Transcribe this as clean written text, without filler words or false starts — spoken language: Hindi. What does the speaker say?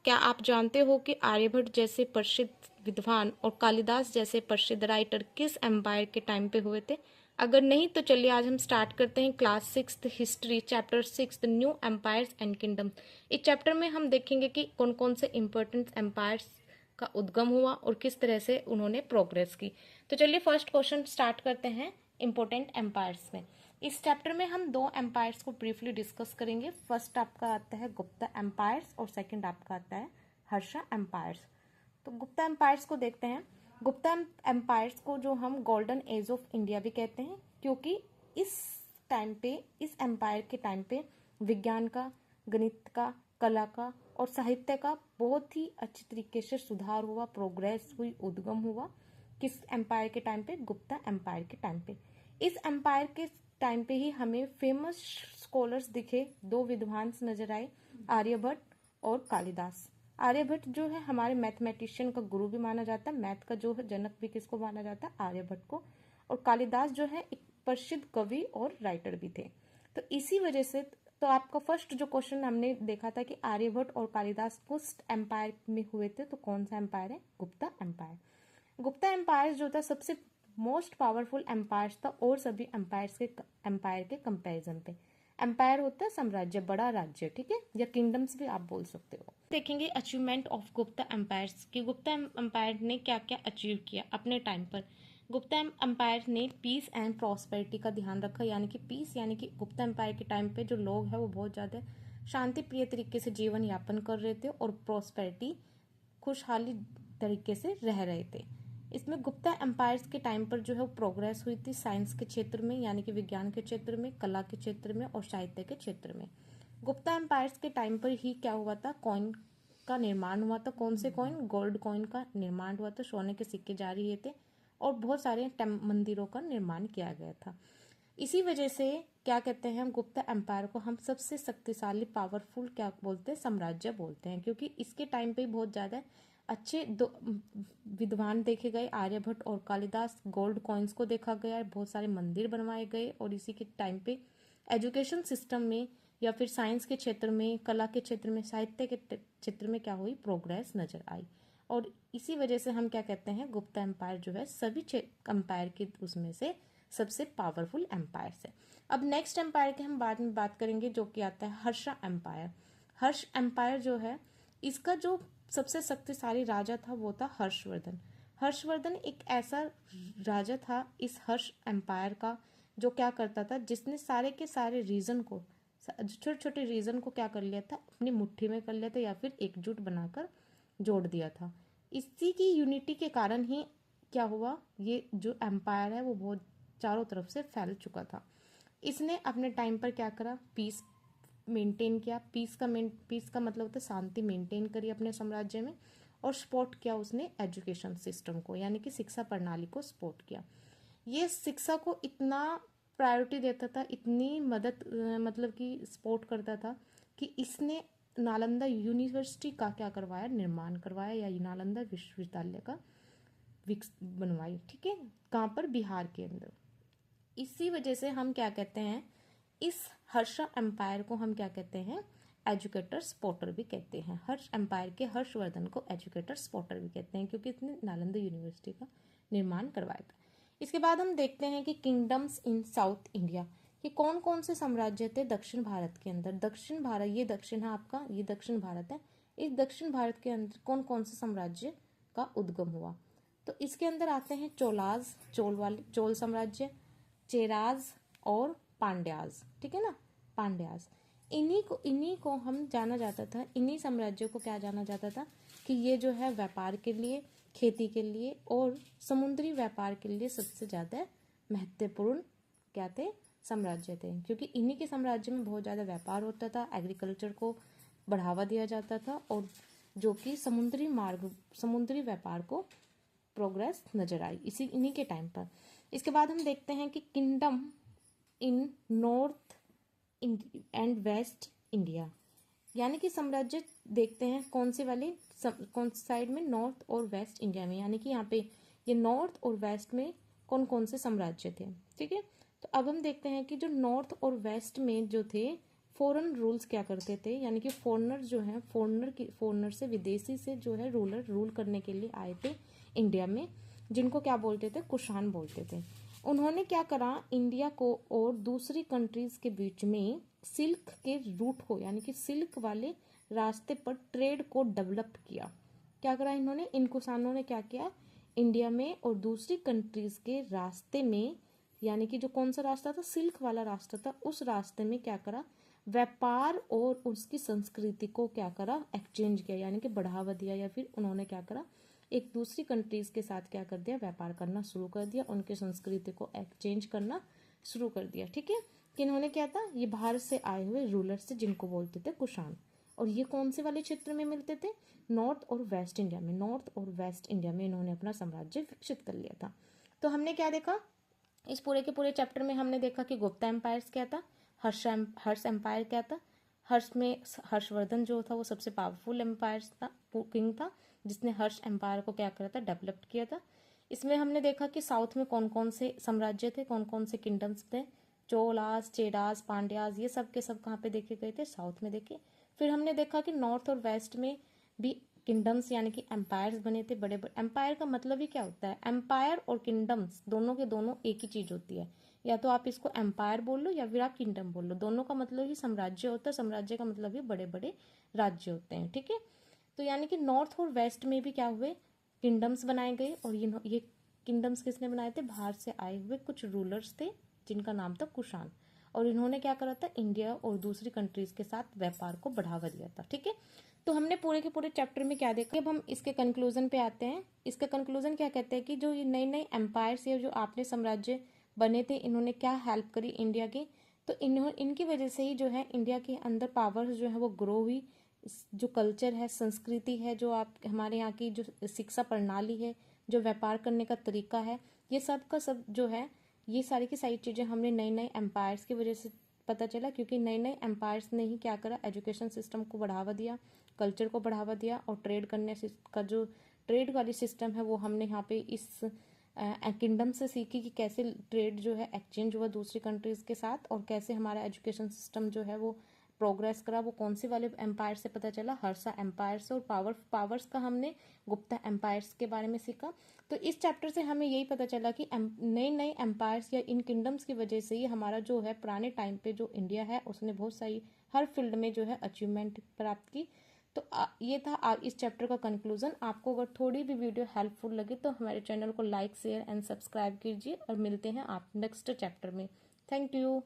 क्या आप जानते हो कि आर्यभट्ट जैसे प्रसिद्ध विद्वान और कालिदास जैसे प्रसिद्ध राइटर किस एम्पायर के टाइम पे हुए थे? अगर नहीं तो चलिए आज हम स्टार्ट करते हैं class 6 history chapter 6 new empires and kingdom. इस चैप्टर में हम देखेंगे कि कौन कौन से इंपॉर्टेंट एम्पायर्स का उद्गम हुआ और किस तरह से उन्होंने प्रोग्रेस की। तो चलिए फर्स्ट क्वेश्चन स्टार्ट करते हैं इंपॉर्टेंट एम्पायर्स में। इस चैप्टर में हम दो एम्पायर्स को ब्रीफली डिस्कस करेंगे। फर्स्ट आपका आता है गुप्ता एम्पायर्स और सेकंड आपका आता है हर्षा एम्पायर्स। तो गुप्ता एम्पायर्स को देखते हैं। गुप्ता एम्पायर्स को जो हम गोल्डन एज ऑफ इंडिया भी कहते हैं, क्योंकि इस टाइम पे, इस एम्पायर के टाइम पे विज्ञान का, गणित का, कला का और साहित्य का बहुत ही अच्छी तरीके से सुधार हुआ, प्रोग्रेस हुई, उद्गम हुआ। किस एम्पायर के टाइम पे? गुप्ता एम्पायर के टाइम पे। इस एम्पायर के टाइम पे ही हमें फेमस स्कॉलर्स दिखे, दो विद्वान नजर आए, आर्यभट्ट और कालिदास। आर्यभट्ट जो है हमारे मैथमेटिशियन का गुरु भी माना जाता है, मैथ का जो है जनक भी किसको माना जाता है? आर्यभट्ट को। और कालिदास जो है एक प्रसिद्ध कवि और राइटर भी थे। तो इसी वजह से तो आपका फर्स्ट जो क्वेश्चन हमने देखा था कि आर्यभट्ट और कालिदास किस एम्पायर में हुए थे, तो कौन सा एम्पायर है? गुप्ता एम्पायर। गुप्ता एम्पायर जो था सबसे मोस्ट पावरफुल एम्पायर था और सभी एम्पायर के कंपैरिजन पे। एम्पायर होता है साम्राज्य, बड़ा राज्य, ठीक है, या किंगडम्स भी आप बोल सकते हो। देखेंगे अचीवमेंट ऑफ गुप्ता एम्पायर्स कि गुप्ता एम्पायर ने क्या क्या अचीव किया अपने टाइम पर। गुप्ता एम्पायर ने पीस एंड प्रॉस्पेरिटी का ध्यान रखा, यानी कि पीस यानी कि गुप्ता एम्पायर के टाइम पे जो लोग हैं वो बहुत ज़्यादा शांति प्रिय तरीके से जीवन यापन कर रहे थे और प्रॉस्पेरिटी, खुशहाली तरीके से रह रहे थे। इसमें गुप्ता एम्पायर्स के टाइम पर जो है वो प्रोग्रेस हुई थी साइंस के क्षेत्र में, यानी कि विज्ञान के क्षेत्र में, कला के क्षेत्र में और साहित्य के क्षेत्र में। गुप्ता एम्पायर्स के टाइम पर ही क्या हुआ था? कॉइन का निर्माण हुआ था। कौन से कॉइन? गोल्ड कॉइन का निर्माण हुआ था, सोने के सिक्के जारी हुए थे और बहुत सारे मंदिरों का निर्माण किया गया था। इसी वजह से क्या कहते हैं, हम गुप्ता एम्पायर को हम सबसे शक्तिशाली, पावरफुल क्या बोलते हैं? साम्राज्य बोलते हैं, क्योंकि इसके टाइम पे बहुत ज़्यादा अच्छे दो विद्वान देखे गए, आर्यभट्ट और कालिदास। गोल्ड कॉइन्स को देखा गया, बहुत सारे मंदिर बनवाए गए और इसी के टाइम पे एजुकेशन सिस्टम में या फिर साइंस के क्षेत्र में, कला के क्षेत्र में, साहित्य के क्षेत्र में क्या हुई? प्रोग्रेस नजर आई। और इसी वजह से हम क्या कहते हैं, गुप्ता एम्पायर जो है सभी एम्पायर के उसमें से सबसे पावरफुल एम्पायर है। अब नेक्स्ट एम्पायर की हम बाद में बात करेंगे, जो कि आता है हर्षा एम्पायर। हर्ष एम्पायर जो है, इसका जो सबसे शक्तिशाली राजा था वो था हर्षवर्धन। हर्षवर्धन एक ऐसा राजा था इस हर्ष एम्पायर का, जो क्या करता था, जिसने सारे के सारे रीजन को, छोटे छोटे रीजन को क्या कर लिया था? अपनी मुट्ठी में कर लिया था या फिर एकजुट बनाकर जोड़ दिया था। इसी की यूनिटी के कारण ही क्या हुआ, ये जो एम्पायर है वो बहुत चारों तरफ से फैल चुका था। इसने अपने टाइम पर क्या करा? पीस मेंटेन किया। पीस का मतलब होता है शांति मेंटेन करी अपने साम्राज्य में। और सपोर्ट किया उसने एजुकेशन सिस्टम को, यानी कि शिक्षा प्रणाली को सपोर्ट किया। ये शिक्षा को इतना प्रायोरिटी देता था, इतनी मदद मतलब कि सपोर्ट करता था कि इसने नालंदा यूनिवर्सिटी का क्या करवाया? निर्माण करवाया, या नालंदा विश्वविद्यालय का बनवाई, ठीक है, कहाँ पर? बिहार के अंदर। इसी वजह से हम क्या कहते हैं, इस हर्षा एम्पायर को हम क्या कहते हैं? एजुकेटर सपोर्टर भी कहते हैं। हर्ष एम्पायर के हर्षवर्धन को एजुकेटर सपोर्टर भी कहते हैं, क्योंकि इसने नालंदा यूनिवर्सिटी का निर्माण करवाया था। इसके बाद हम देखते हैं कि किंगडम्स इन साउथ इंडिया, ये कौन कौन से साम्राज्य थे दक्षिण भारत के अंदर। दक्षिण भारत, ये दक्षिण है आपका, ये दक्षिण भारत है। इस दक्षिण भारत के अंदर कौन कौन से साम्राज्य का उद्गम हुआ? तो इसके अंदर आते हैं चोलाज, चोल साम्राज्य, चेराज और पांड्याज, ठीक है ना, पांड्याज। इन्हीं को हम जाना जाता था, इन्हीं साम्राज्यों को क्या जाना जाता था कि ये जो है व्यापार के लिए, खेती के लिए और समुद्री व्यापार के लिए सबसे ज़्यादा महत्वपूर्ण क्या थे? साम्राज्य थे, क्योंकि इन्हीं के साम्राज्य में बहुत ज़्यादा व्यापार होता था, एग्रीकल्चर को बढ़ावा दिया जाता था और जो कि समुद्री व्यापार को प्रोग्रेस नजर आई इन्हीं के टाइम पर। इसके बाद हम देखते हैं कि kingdom in north and waste India, यानी कि साम्राज्य देखते हैं कौन सी साइड में? नॉर्थ और वेस्ट इंडिया में, यानी कि यहाँ पे ये नॉर्थ और वेस्ट में कौन कौन से साम्राज्य थे, ठीक है। तो अब हम देखते हैं कि जो नॉर्थ और वेस्ट में जो थे फॉरेन रूल्स क्या करते थे, यानी कि फॉरेनर जो है, फॉरेनर से, विदेशी से जो है रूलर रूल करने के लिए आए थे इंडिया में, जिनको क्या बोलते थे, कुषाण बोलते थे। उन्होंने क्या करा, इंडिया को और दूसरी कंट्रीज के बीच में सिल्क के रूट को, यानी कि सिल्क वाले रास्ते पर ट्रेड को डेवलप किया। क्या करा इन्होंने, इन कुषाणों ने क्या किया, इंडिया में और दूसरी कंट्रीज के रास्ते में, यानी कि जो कौन सा रास्ता था, सिल्क वाला रास्ता था, उस रास्ते में क्या करा, व्यापार और उसकी संस्कृति को क्या करा, एक्सचेंज किया, यानी कि बढ़ावा दिया, या फिर उन्होंने क्या करा, एक दूसरी कंट्रीज के साथ क्या कर दिया, व्यापार करना शुरू कर दिया, उनकी संस्कृति को एक्सचेंज करना शुरू कर दिया। ठीक है, कि इन्होंने क्या था, ये भारत से आए हुए रूलर्स से, जिनको बोलते थे कुषाण। और ये कौन से वाले क्षेत्र में मिलते थे, नॉर्थ और वेस्ट इंडिया में, नॉर्थ और वेस्ट इंडिया में इन्होंने अपना साम्राज्य विकसित कर लिया था। तो हमने क्या देखा, इस पूरे के पूरे चैप्टर में हमने देखा कि गुप्ता एम्पायर्स क्या था, हर्ष एम्पायर क्या था। हर्ष में हर्षवर्धन जो था वो सबसे पावरफुल एम्पायर था, किंग था, जिसने हर्ष एम्पायर को क्या करा था, डेवलप किया था। इसमें हमने देखा कि साउथ में कौन कौन से साम्राज्य थे, कौन कौन से किंगडम्स थे, चोलास, चेरास, पांड्यास, ये सब के सब कहाँ पे देखे गए थे, साउथ में देखे। फिर हमने देखा कि नॉर्थ और वेस्ट में भी किंगडम्स यानी कि एम्पायर्स बने थे, बड़े बड़े। एम्पायर का मतलब ही क्या होता है, एम्पायर और किंगडम्स दोनों के दोनों एक ही चीज होती है, या तो आप इसको एम्पायर बोल लो या फिर आप किंगडम बोल लो, दोनों का मतलब ही साम्राज्य होता है, साम्राज्य का मतलब ही बड़े बड़े राज्य होते हैं। ठीक है, तो यानी कि नॉर्थ और वेस्ट में भी क्या हुए, किंगडम्स बनाए गए, और ये किंगडम्स किसने बनाए थे, बाहर से आए हुए कुछ रूलर्स थे, जिनका नाम था कुषाण, और इन्होंने क्या करा था, इंडिया और दूसरी कंट्रीज के साथ व्यापार को बढ़ावा दिया था। ठीक है, तो हमने पूरे के पूरे चैप्टर में क्या देखा, अब हम इसके कंक्लूजन पे आते हैं। इसका कंक्लूजन क्या कहते हैं कि जो ये नए नए एम्पायर्स या जो आपने साम्राज्य बने थे, इन्होंने क्या हेल्प करी इंडिया की, तो इनकी वजह से ही जो है इंडिया के अंदर पावर जो है वो ग्रो हुई। जो कल्चर है, संस्कृति है, जो आप हमारे यहाँ की जो शिक्षा प्रणाली है, जो व्यापार करने का तरीका है, ये सब का सब जो है, ये सारी की सारी चीज़ें हमने नए नए एम्पायर्स की वजह से पता चला, क्योंकि नए नए एम्पायर्स ने ही क्या करा, एजुकेशन सिस्टम को बढ़ावा दिया, कल्चर को बढ़ावा दिया, और ट्रेड करने का जो ट्रेड वाली सिस्टम है वो हमने यहाँ पे इस किंगडम से सीखी, कि कैसे ट्रेड जो है एक्सचेंज हुआ दूसरी कंट्रीज के साथ, और कैसे हमारा एजुकेशन सिस्टम जो है वो प्रोग्रेस करा, वो कौन से वाले एम्पायर से पता चला, हर्षा एम्पायर से। और पावर्स का हमने गुप्ता एम्पायर्स के बारे में सीखा। तो इस चैप्टर से हमें यही पता चला कि नए नए एम्पायर्स या इन किंगडम्स की वजह से ही हमारा जो है पुराने टाइम पे जो इंडिया है उसने बहुत सारी हर फील्ड में जो है अचीवमेंट प्राप्त की। तो ये था इस चैप्टर का कंक्लूजन। आपको अगर थोड़ी भी वीडियो हेल्पफुल लगे तो हमारे चैनल को लाइक, शेयर एंड सब्सक्राइब कीजिए, और मिलते हैं आप नेक्स्ट चैप्टर में। Thank you.